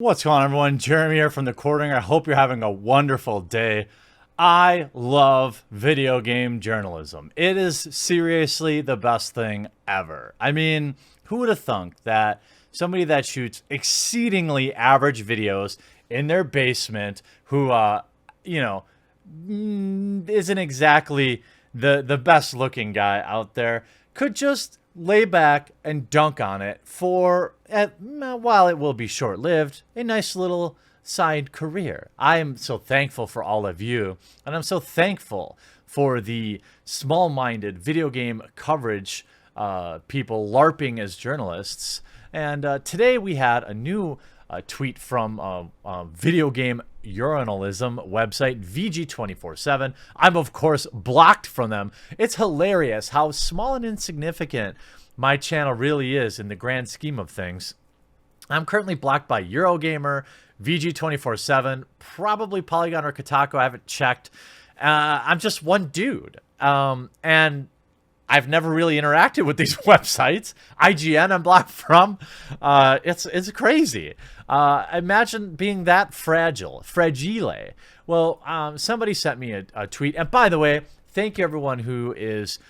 What's going on, everyone? Jeremy here from the Quartering. I hope you're having a wonderful day. I love video game journalism. It is seriously the best thing ever. I mean, who would have thunk that somebody that shoots exceedingly average videos in their basement, who, isn't exactly the best looking guy out there, could just lay back and dunk on it for, while it will be short lived, a nice little side career. I am so thankful for all of you, and I'm so thankful for the small minded video game coverage people LARPing as journalists. And today we had a new tweet from video game journalism website VG247. I'm of course blocked from them. It's hilarious how small and insignificant my channel really is in the grand scheme of things. I'm currently blocked by Eurogamer, VG247, probably Polygon or Kotaku. I haven't checked. I'm just one dude. And I've never really interacted with these websites. IGN I'm blocked from. It's crazy. Imagine being that fragile. Well, somebody sent me a tweet. And by the way, thank you everyone who is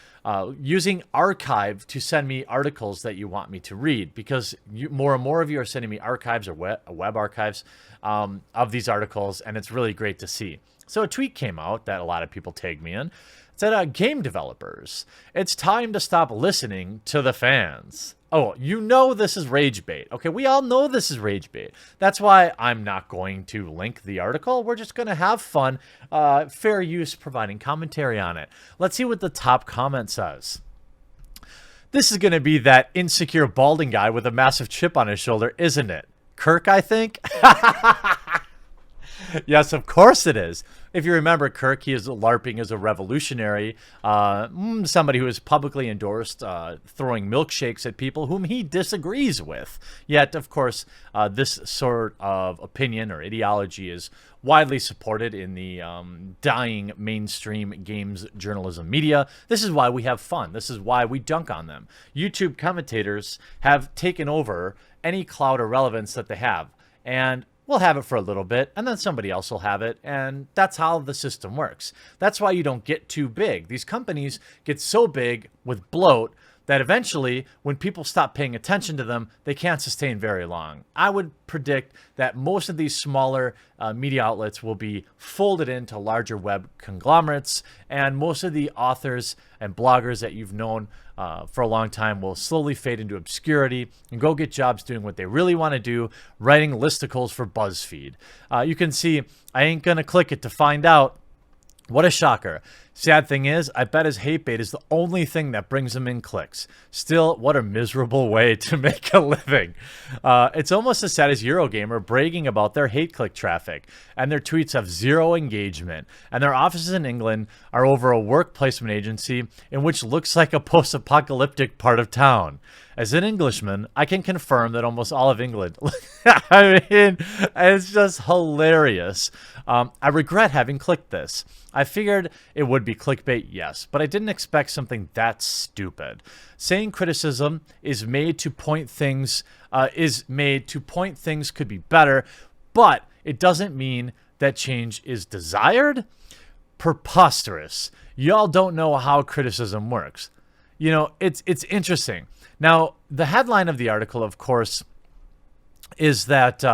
using Archive to send me articles that you want me to read, because more and more of you are sending me archives or web archives of these articles, and it's really great to see. So a tweet came out that a lot of people tagged me in. It said, game developers, it's time to stop listening to the fans. Oh, you know this is rage bait. Okay, we all know this is rage bait. That's why I'm not going to link the article. We're just going to have fun, fair use, providing commentary on it. Let's see what the top comment says. This is going to be that insecure balding guy with a massive chip on his shoulder, isn't it? Kirk, I think. Yes, of course it is. If you remember, Kirk, he is LARPing as a revolutionary, somebody who is publicly endorsed throwing milkshakes at people whom he disagrees with. Yet, of course, this sort of opinion or ideology is widely supported in the dying mainstream games journalism media. This is why we have fun. This is why we dunk on them. YouTube commentators have taken over any clout or relevance that they have. And we'll have it for a little bit, and then somebody else will have it, and that's how the system works. That's why you don't get too big. These companies get so big with bloat that eventually, when people stop paying attention to them, they can't sustain very long. I would predict that most of these smaller media outlets will be folded into larger web conglomerates, and most of the authors and bloggers that you've known for a long time will slowly fade into obscurity and go get jobs doing what they really want to do, writing listicles for BuzzFeed. You can see, I ain't gonna click it to find out. What a shocker. Sad thing is, I bet his hate bait is the only thing that brings him in clicks. Still, what a miserable way to make a living. It's almost as sad as Eurogamer bragging about their hate click traffic, and their tweets have zero engagement, and their offices in England are over a work placement agency in which looks like a post-apocalyptic part of town. As an Englishman, I can confirm that almost all of England, I mean, it's just hilarious. I regret having clicked this. I figured it would be clickbait, yes, but I didn't expect something that stupid. Saying criticism is made to point things could be better, but it doesn't mean that change is desired. Preposterous. Y'all don't know how criticism works. You know, it's interesting. Now, the headline of the article, of course, is that,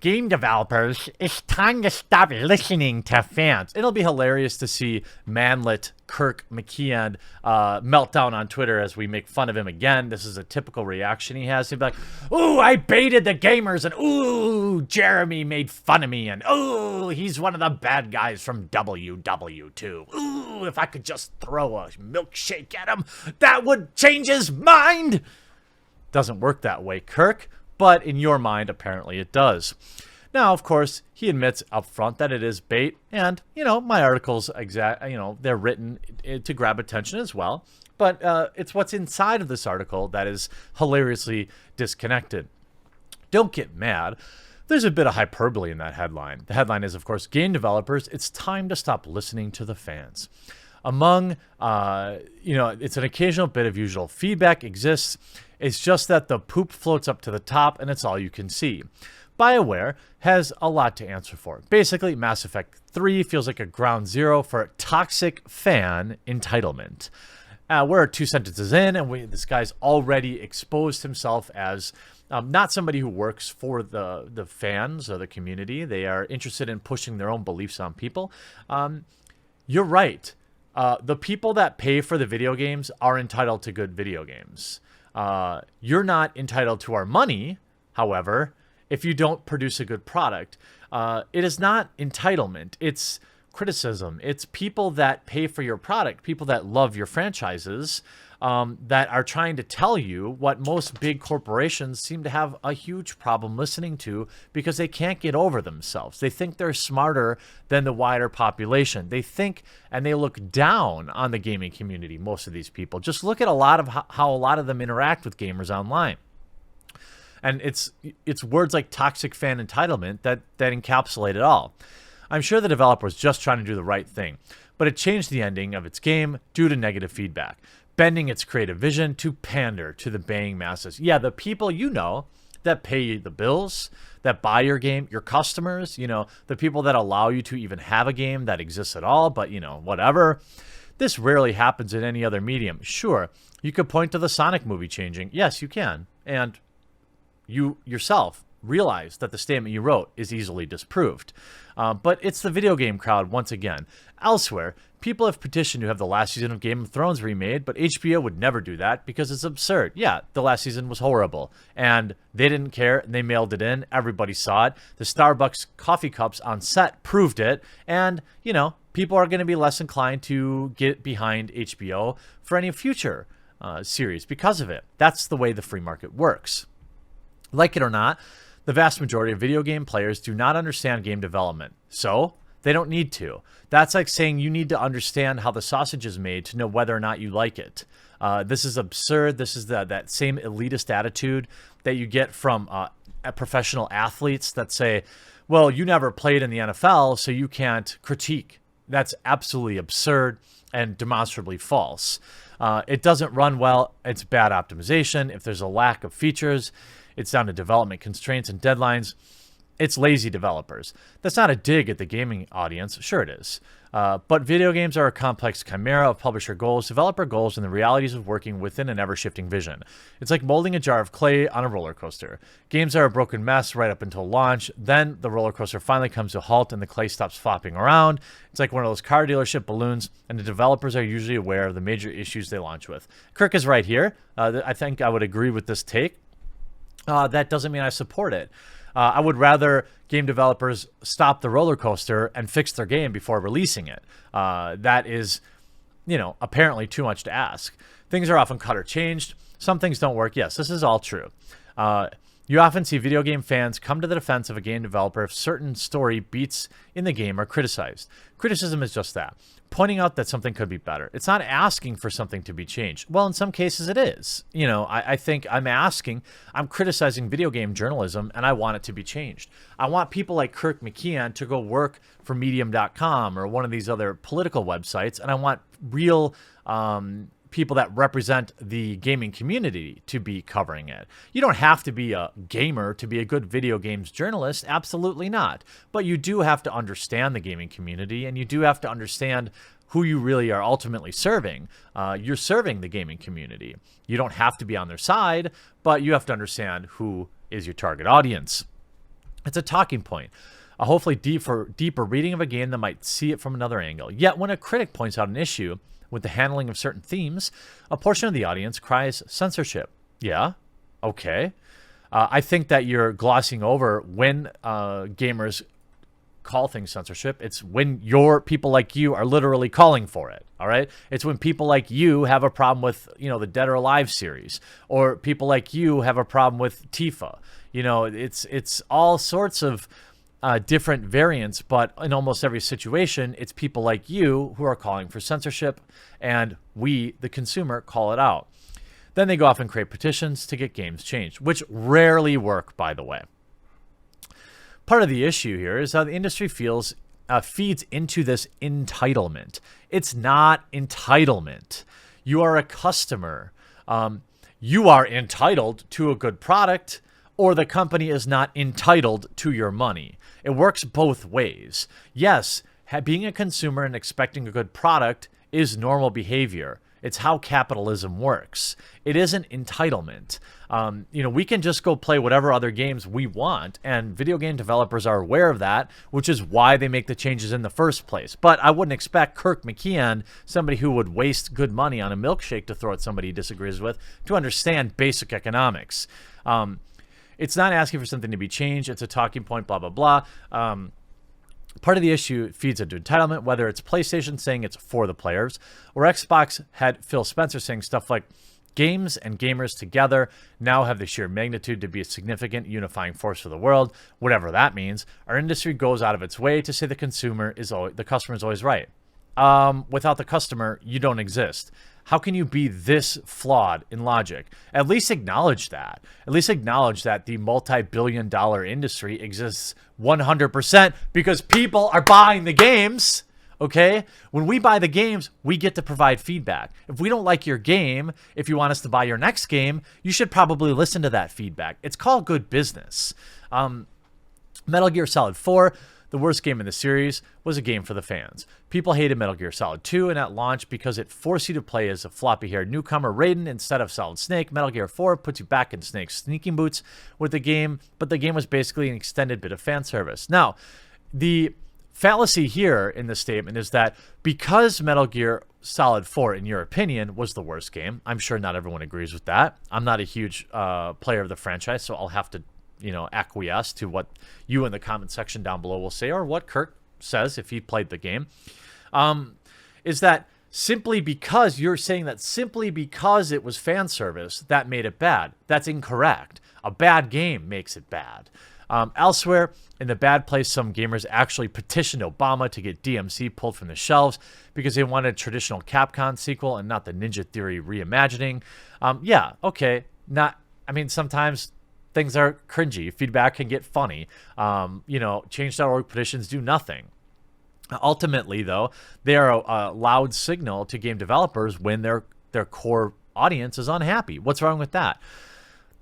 game developers, it's time to stop listening to fans. It'll be hilarious to see manlet Kirk McKeon melt down on Twitter as we make fun of him again. This is a typical reaction he has. He'd be like, ooh, I baited the gamers, and ooh, Jeremy made fun of me, and ooh, he's one of the bad guys from WW2. Ooh, if I could just throw a milkshake at him, that would change his mind. Doesn't work that way, Kirk. But in your mind, apparently it does. Now, of course, he admits up front that it is bait, and, my articles, they're written to grab attention as well. But it's what's inside of this article that is hilariously disconnected. Don't get mad. There's a bit of hyperbole in that headline. The headline is, of course, game developers, it's time to stop listening to the fans. Among, it's an occasional bit of usual feedback exists. It's just that the poop floats up to the top and it's all you can see. BioWare has a lot to answer for. Basically, Mass Effect 3 feels like a ground zero for toxic fan entitlement. We're 2 sentences in, and this guy's already exposed himself as not somebody who works for the fans or the community. They are interested in pushing their own beliefs on people. You're right. The people that pay for the video games are entitled to good video games. You're not entitled to our money, however, if you don't produce a good product. It is not entitlement. It's criticism. It's people that pay for your product, people that love your franchises, that are trying to tell you what most big corporations seem to have a huge problem listening to because they can't get over themselves. They think they're smarter than the wider population. They think and they look down on the gaming community, most of these people. Just look at a lot of how a lot of them interact with gamers online. And it's words like toxic fan entitlement that encapsulate it all. I'm sure the developer was just trying to do the right thing, but it changed the ending of its game due to negative feedback, bending its creative vision to pander to the baying masses. Yeah, the people you know that pay the bills, that buy your game, your customers, the people that allow you to even have a game that exists at all, but, whatever. This rarely happens in any other medium. Sure, you could point to the Sonic movie changing. Yes, you can. And you yourself realize that the statement you wrote is easily disproved. But it's the video game crowd once again. Elsewhere, people have petitioned to have the last season of Game of Thrones remade, but HBO would never do that because it's absurd. Yeah, the last season was horrible, and they didn't care, and they mailed it in. Everybody saw it. The Starbucks coffee cups on set proved it, and, people are going to be less inclined to get behind HBO for any future series because of it. That's the way the free market works. Like it or not, the vast majority of video game players do not understand game development, so they don't need to. That's like saying you need to understand how the sausage is made to know whether or not you like it. This is absurd. This is that same elitist attitude that you get from professional athletes that say, well, you never played in the NFL, so you can't critique. That's absolutely absurd and demonstrably false. It doesn't run well. It's bad optimization. If there's a lack of features, it's down to development constraints and deadlines. It's lazy developers. That's not a dig at the gaming audience. Sure it is. But video games are a complex chimera of publisher goals, developer goals, and the realities of working within an ever-shifting vision. It's like molding a jar of clay on a roller coaster. Games are a broken mess right up until launch. Then the roller coaster finally comes to a halt and the clay stops flopping around. It's like one of those car dealership balloons, and the developers are usually aware of the major issues they launch with. Kirk is right here. I think I would agree with this take. That doesn't mean I support it. I would rather game developers stop the roller coaster and fix their game before releasing it. That is, apparently too much to ask. Things are often cut or changed. Some things don't work. Yes, this is all true. You often see video game fans come to the defense of a game developer if certain story beats in the game are criticized. Criticism is just that, pointing out that something could be better. It's not asking for something to be changed. Well, in some cases it is. I think I'm criticizing video game journalism and I want it to be changed. I want people like Kirk McKeon to go work for Medium.com or one of these other political websites, and I want real people that represent the gaming community to be covering it. You don't have to be a gamer to be a good video games journalist. Absolutely not. But you do have to understand the gaming community, and you do have to understand who you really are ultimately serving. You're serving the gaming community. You don't have to be on their side, but you have to understand who is your target audience. It's a talking point. A hopefully deeper reading of a game that might see it from another angle. Yet when a critic points out an issue with the handling of certain themes, a portion of the audience cries censorship. Yeah, okay. I think that you're glossing over when gamers call things censorship. It's when people like you are literally calling for it. All right. It's when people like you have a problem with, the Dead or Alive series, or people like you have a problem with Tifa. It's all sorts of different variants, but in almost every situation, it's people like you who are calling for censorship, and we, the consumer, call it out. Then they go off and create petitions to get games changed, which rarely work, by the way. Part of the issue here is how the industry feeds into this entitlement. It's not entitlement. You are a customer. you are entitled to a good product, or the company is not entitled to your money. It works both ways. Yes, being a consumer and expecting a good product is normal behavior. It's how capitalism works. It isn't entitlement. We can just go play whatever other games we want, and video game developers are aware of that, which is why they make the changes in the first place. But I wouldn't expect Kirk McKeon, somebody who would waste good money on a milkshake to throw at somebody he disagrees with, to understand basic economics. It's not asking for something to be changed. It's a talking point, blah, blah, blah. Part of the issue feeds into entitlement, whether it's PlayStation saying it's for the players, or Xbox had Phil Spencer saying stuff like, games and gamers together now have the sheer magnitude to be a significant unifying force for the world, whatever that means. Our industry goes out of its way to say the customer is always right. Without the customer, you don't exist. How can you be this flawed in logic? At least acknowledge that. At least acknowledge that the multi-billion-dollar industry exists 100% because people are buying the games, okay? When we buy the games, we get to provide feedback. If we don't like your game, if you want us to buy your next game, you should probably listen to that feedback. It's called good business. Metal Gear Solid 4, the worst game in the series, was a game for the fans. People hated Metal Gear Solid 2 and at launch because it forced you to play as a floppy-haired newcomer Raiden instead of Solid Snake. Metal Gear 4 puts you back in Snake's sneaking boots with the game, but the game was basically an extended bit of fan service. Now, the fallacy here in the statement is that because Metal Gear Solid 4, in your opinion, was the worst game, I'm sure not everyone agrees with that. I'm not a huge player of the franchise, so I'll have to acquiesce to what you in the comment section down below will say, or what Kirk says if he played the game, is that simply because you're saying that simply because it was fan service, that made it bad. That's incorrect. A bad game makes it bad. Elsewhere, in the bad place, some gamers actually petitioned Obama to get DMC pulled from the shelves because they wanted a traditional Capcom sequel and not the Ninja Theory reimagining. Yeah, okay. Sometimes things are cringy. Feedback can get funny. Change.org petitions do nothing. Ultimately, though, they are a loud signal to game developers when their core audience is unhappy. What's wrong with that?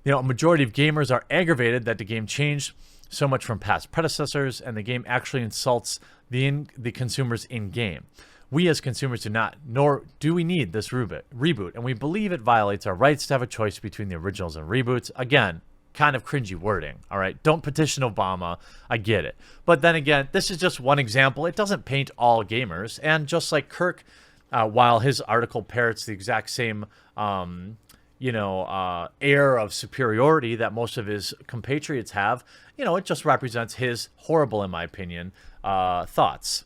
A majority of gamers are aggravated that the game changed so much from past predecessors, and the game actually insults the consumers in-game. We as consumers do not, nor do we need this reboot, and we believe it violates our rights to have a choice between the originals and reboots. Again, kind of cringy wording, all right? Don't petition Obama. I get it. But then again, this is just one example. It doesn't paint all gamers. And just like Kirk, while his article parrots the exact same, air of superiority that most of his compatriots have, it just represents his horrible, in my opinion, thoughts.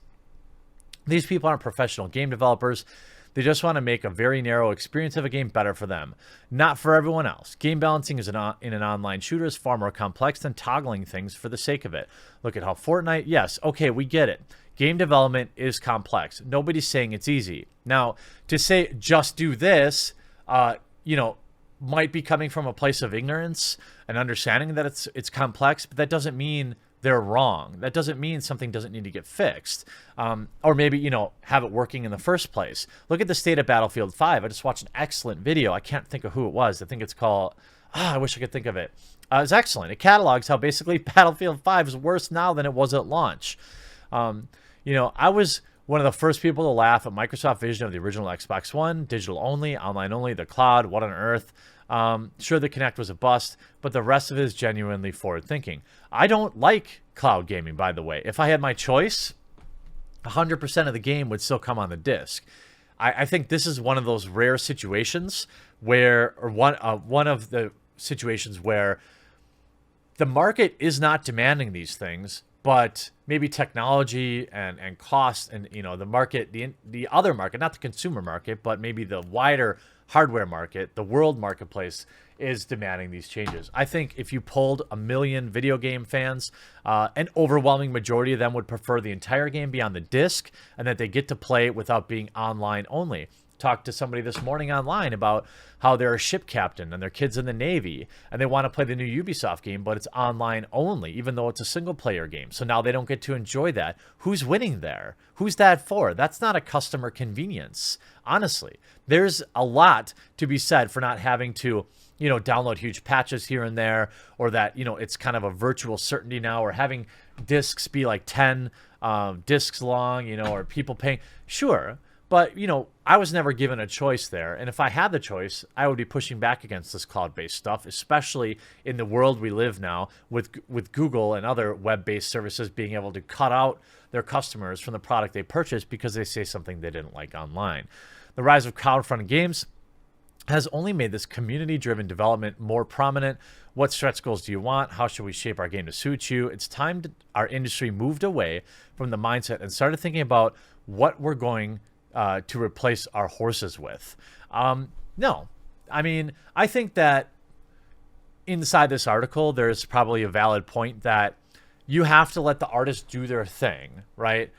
These people aren't professional game developers. They just want to make a very narrow experience of a game better for them, not for everyone else. Game balancing in an online shooter is far more complex than toggling things for the sake of it. Look at how Fortnite, yes, okay, we get it. Game development is complex. Nobody's saying it's easy. Now, to say just do this, might be coming from a place of ignorance and understanding that it's complex, but that doesn't mean they're wrong. That doesn't mean something doesn't need to get fixed. Or maybe, have it working in the first place. Look at the state of Battlefield 5. I just watched an excellent video. I can't think of who it was. I think it's called, I wish I could think of it. It's excellent. It catalogs how basically Battlefield 5 is worse now than it was at launch. I was one of the first people to laugh at Microsoft's vision of the original Xbox One, digital only, online only, the cloud, what on earth. Sure, the Kinect was a bust, but the rest of it is genuinely forward-thinking. I don't like cloud gaming, by the way. If I had my choice, 100% of the game would still come on the disc. I think this is one of those rare situations where, or one of the situations where the market is not demanding these things, but maybe technology and cost and the market, the other market, not the consumer market, but maybe the wider hardware market, the world marketplace, is demanding these changes. I think if you polled 1 million video game fans, an overwhelming majority of them would prefer the entire game be on the disc and that they get to play without being online only. talked to somebody this morning online about how they're a ship captain and their kids in the Navy and they want to play the new Ubisoft game, but it's online only, even though it's a single player game. So now they don't get to enjoy that. Who's winning there? Who's that for? That's not a customer convenience. Honestly, there's a lot to be said for not having to, download huge patches here and there, or that, it's kind of a virtual certainty now, or having discs be like 10 discs long, or people paying. Sure. But, I was never given a choice there. And if I had the choice, I would be pushing back against this cloud-based stuff, especially in the world we live now with Google and other web-based services being able to cut out their customers from the product they purchased because they say something they didn't like online. The rise of crowdfunded games has only made this community-driven development more prominent. What stretch goals do you want? How should we shape our game to suit you? It's time our industry moved away from the mindset and started thinking about what we're going to replace our horses with. No, I mean, I think that inside this article, there's probably a valid point that you have to let the artist do their thing, right?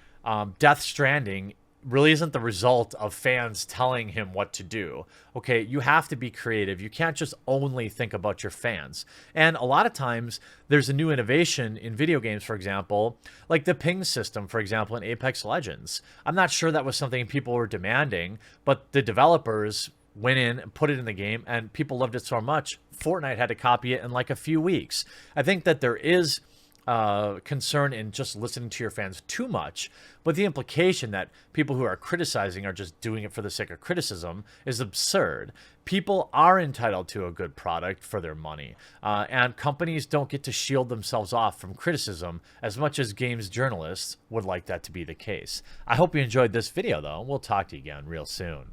Death Stranding really isn't the result of fans telling him what to do. Okay, you have to be creative. You can't just only think about your fans. And a lot of times there's a new innovation in video games, for example, like the ping system, for example, in Apex Legends. I'm not sure that was something people were demanding, but the developers went in and put it in the game and people loved it so much, Fortnite had to copy it in like a few weeks. I think that there is concern in just listening to your fans too much, but the implication that people who are criticizing are just doing it for the sake of criticism is absurd. People are entitled to a good product for their money, and companies don't get to shield themselves off from criticism as much as games journalists would like that to be the case. I hope you enjoyed this video, though. We'll talk to you again real soon.